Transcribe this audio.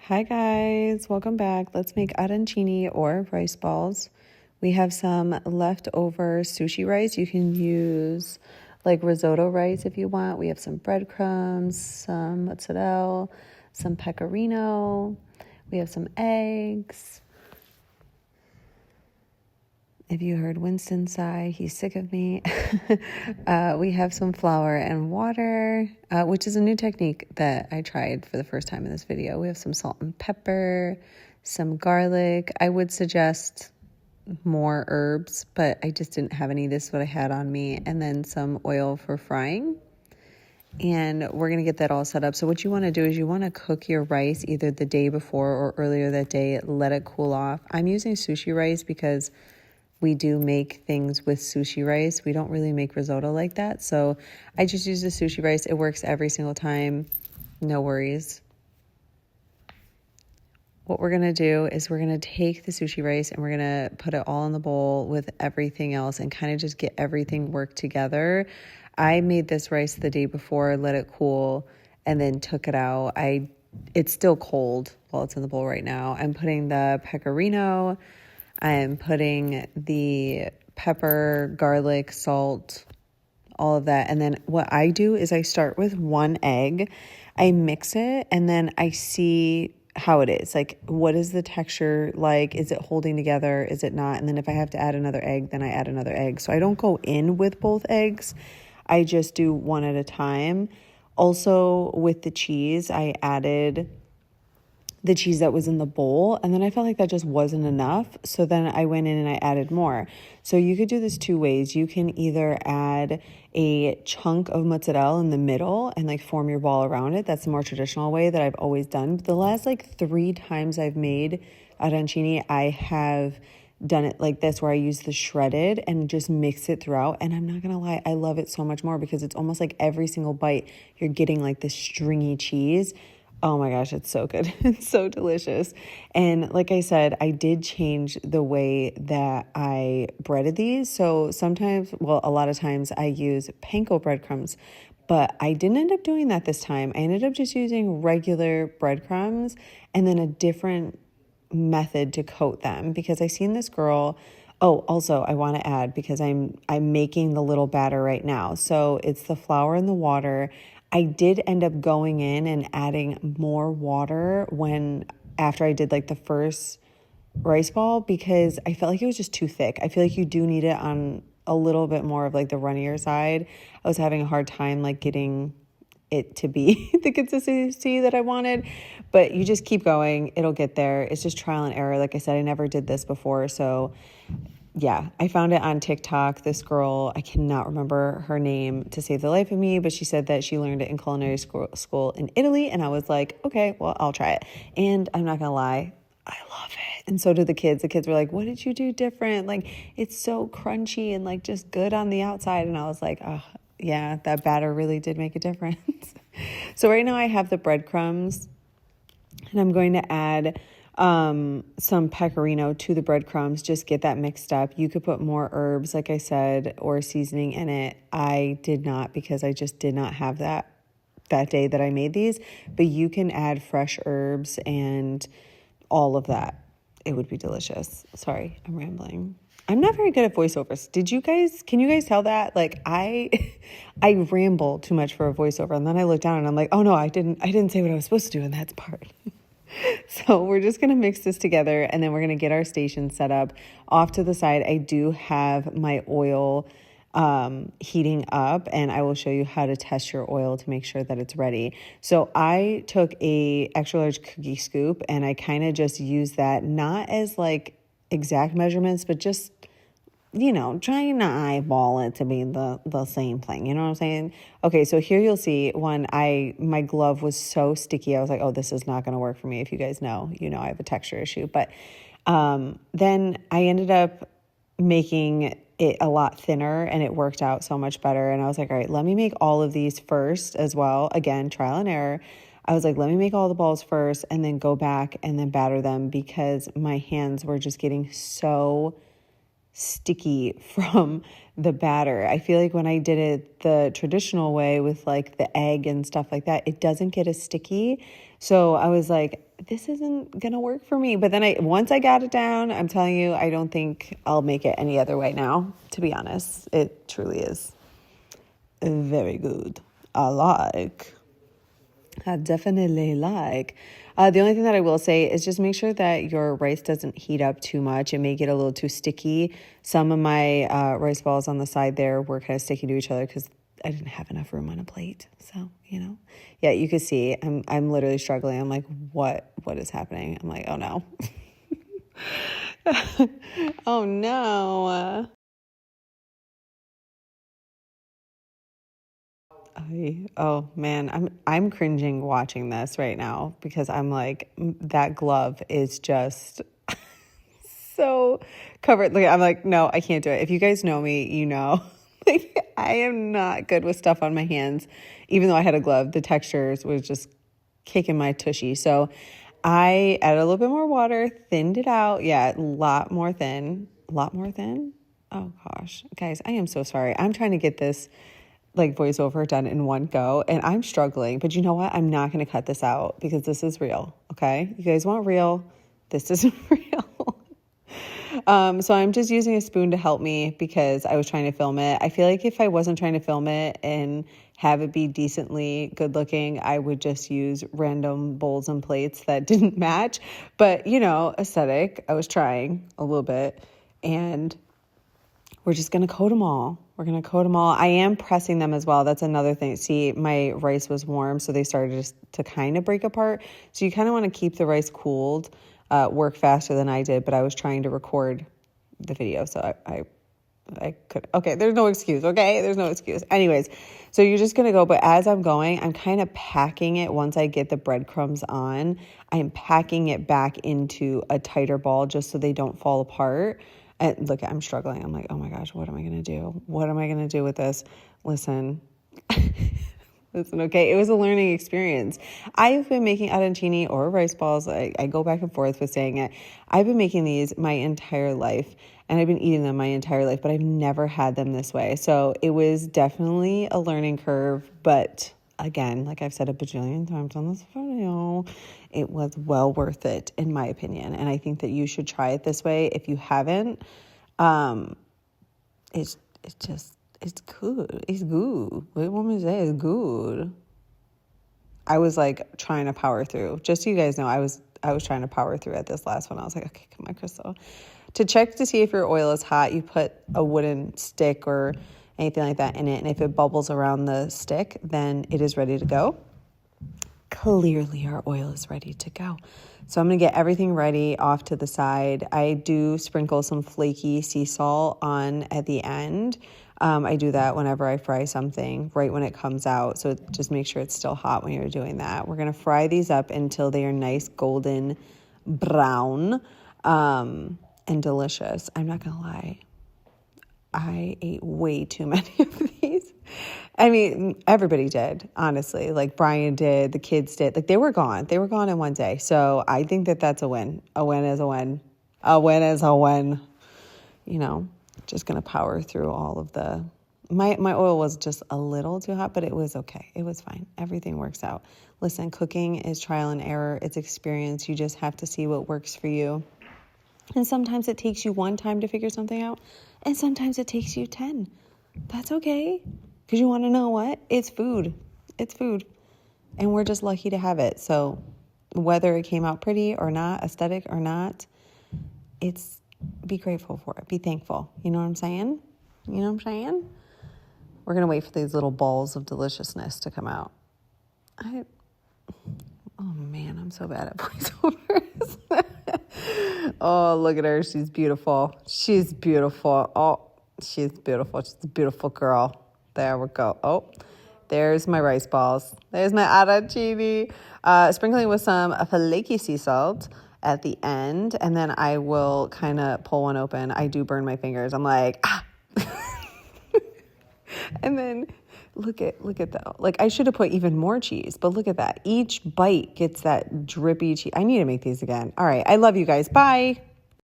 Hi guys, welcome back. Let's make arancini or rice balls. We have some leftover sushi rice. You can use like risotto rice if you want. We have some breadcrumbs, some mozzarella, some pecorino. We have some eggs. If you heard Winston sigh, he's sick of me. We have some flour and water, which is a new technique that I tried for the first time in this video. We have some salt and pepper, some garlic. I would suggest more herbs, but I just didn't have any. This is what I had on me. And then some oil for frying. And we're going to get that all set up. So what you want to do is you want to cook your rice either the day before or earlier that day. Let it cool off. I'm using sushi rice because we do make things with sushi rice. We don't really make risotto like that. So I just use the sushi rice. It works every single time. No worries. What we're going to do is we're going to take the sushi rice and we're going to put it all in the bowl with everything else and kind of just get everything worked together. I made this rice the day before, let it cool, and then took it out. It's still cold while it's in the bowl right now. I'm putting the pecorino, I'm putting the pepper, garlic, salt, all of that. And then what I do is I start with one egg, I mix it, and then I see how it is. Like, what is the texture like? Is it holding together? Is it not? And then if I have to add another egg, then I add another egg. So I don't go in with both eggs. I just do one at a time. Also, with the cheese, I added the cheese that was in the bowl, and then I felt like that just wasn't enough. So then I went in and I added more. So you could do this two ways. You can either add a chunk of mozzarella in the middle and like form your ball around it. That's the more traditional way that I've always done. But the last like 3 times I've made arancini, I have done it like this where I use the shredded and just mix it throughout. And I'm not gonna lie, I love it so much more because it's almost like every single bite you're getting like this stringy cheese. Oh my gosh, it's so good. It's so delicious. And like I said, I did change the way that I breaded these. So sometimes, well, a lot of times I use panko breadcrumbs, but I didn't end up doing that this time. I ended up just using regular breadcrumbs and then a different method to coat them because I seen this girl. Oh, also I want to add because I'm making the little batter right now. So it's the flour and the water. I did end up going in and adding more water after I did like the first rice ball because I felt like it was just too thick. I feel like you do need it on a little bit more of like the runnier side. I was having a hard time like getting it to be the consistency that I wanted, but you just keep going. It'll get there. It's just trial and error. Like I said, I never did this before. So yeah, I found it on TikTok. This girl, I cannot remember her name to save the life of me, but she said that she learned it in culinary school in Italy. And I was like, okay, well, I'll try it. And I'm not going to lie, I love it. And so did the kids. The kids were like, what did you do different? Like, it's so crunchy and like just good on the outside. And I was like, oh, yeah, that batter really did make a difference. So right now I have the breadcrumbs and I'm going to add some pecorino to the breadcrumbs. Just get that mixed up. You could put more herbs, like I said, or seasoning in it. I did not because I just did not have that day that I made these, but you can add fresh herbs and all of that. It would be delicious. Sorry, I'm rambling. I'm not very good at voiceovers. Can you guys tell that? Like I ramble too much for a voiceover. And then I look down and I'm like, oh no, I didn't say what I was supposed to do in that part. So we're just going to mix this together and then we're going to get our station set up. Off to the side, I do have my oil heating up and I will show you how to test your oil to make sure that it's ready. So I took a extra large cookie scoop and I kind of just used that not as like exact measurements, but just, trying to eyeball it to be the same thing. You know what I'm saying? Okay, so here you'll see my glove was so sticky. I was like, oh, this is not going to work for me. If you guys know, I have a texture issue. But then I ended up making it a lot thinner and it worked out so much better. And I was like, all right, let me make all of these first as well. Again, trial and error. I was like, let me make all the balls first and then go back and then batter them because my hands were just getting so sticky from the batter. I feel like when I did it the traditional way with like the egg and stuff like that, it doesn't get as sticky. So I was like, this isn't going to work for me. But then once I got it down, I'm telling you, I don't think I'll make it any other way now, to be honest. It truly is very good. I definitely like. The only thing that I will say is just make sure that your rice doesn't heat up too much. It may get a little too sticky. Some of my rice balls on the side there were kind of sticking to each other because I didn't have enough room on a plate. So, yeah, you can see I'm literally struggling. I'm like, what is happening? I'm like, oh no. Oh no. Oh man, I'm cringing watching this right now because I'm like, that glove is just so covered. Like, I'm like, no, I can't do it. If you guys know me, like I am not good with stuff on my hands. Even though I had a glove, the textures was just kicking my tushy. So I added a little bit more water, thinned it out. Yeah, a lot more thin. Oh gosh, guys, I am so sorry. I'm trying to get this like voiceover done in one go and I'm struggling, but you know what? I'm not going to cut this out because this is real. Okay. You guys want real? This isn't real. So I'm just using a spoon to help me because I was trying to film it. I feel like if I wasn't trying to film it and have it be decently good looking, I would just use random bowls and plates that didn't match, but aesthetic, I was trying a little bit and we're just going to coat them all. I am pressing them as well. That's another thing. See, my rice was warm, so they started to kind of break apart. So you kind of want to keep the rice cooled, work faster than I did, but I was trying to record the video, so I could. Okay, there's no excuse, okay? There's no excuse. Anyways, so you're just going to go, but as I'm going, I'm kind of packing it once I get the breadcrumbs on. I'm packing it back into a tighter ball just so they don't fall apart. And look, I'm struggling. I'm like, oh my gosh, what am I going to do? What am I going to do with this? Listen, okay. It was a learning experience. I've been making arancini or rice balls. I go back and forth with saying it. I've been making these my entire life and I've been eating them my entire life, but I've never had them this way. So it was definitely a learning curve, but again, like I've said a bajillion times on this video, it was well worth it in my opinion. And I think that you should try it this way. If you haven't, it's good. It's good. What do you want me to say? It's good. I was like trying to power through. Just so you guys know, I was trying to power through at this last one. I was like, okay, come on, Crystal. To check to see if your oil is hot, you put a wooden stick or anything like that in it. And if it bubbles around the stick, then it is ready to go. Clearly our oil is ready to go. So I'm going to get everything ready off to the side. I do sprinkle some flaky sea salt on at the end. I do that whenever I fry something right when it comes out. So just make sure it's still hot when you're doing that. We're going to fry these up until they are nice golden brown and delicious. I'm not going to lie. I ate way too many of these. I mean, everybody did, honestly. Like Brian did, the kids did. Like they were gone. They were gone in one day. So I think that that's a win. A win is a win. A win is a win. Just going to power through all of the... My oil was just a little too hot, but it was okay. It was fine. Everything works out. Listen, cooking is trial and error. It's experience. You just have to see what works for you. And sometimes it takes you one time to figure something out. And sometimes it takes you 10. That's okay. Because you want to know what? It's food. It's food. And we're just lucky to have it. So whether it came out pretty or not, aesthetic or not, be grateful for it. Be thankful. You know what I'm saying? We're going to wait for these little balls of deliciousness to come out. Oh man, I'm so bad at voiceovers. Oh, look at her. She's beautiful. She's beautiful. Oh, she's beautiful. She's a beautiful girl. There we go. Oh, there's my rice balls. There's my arancini. Sprinkling with some flaky sea salt at the end. And then I will kind of pull one open. I do burn my fingers. I'm like, ah. And then look at that. Like I should have put even more cheese, but look at that. Each bite gets that drippy cheese. I need to make these again. All right. I love you guys. Bye.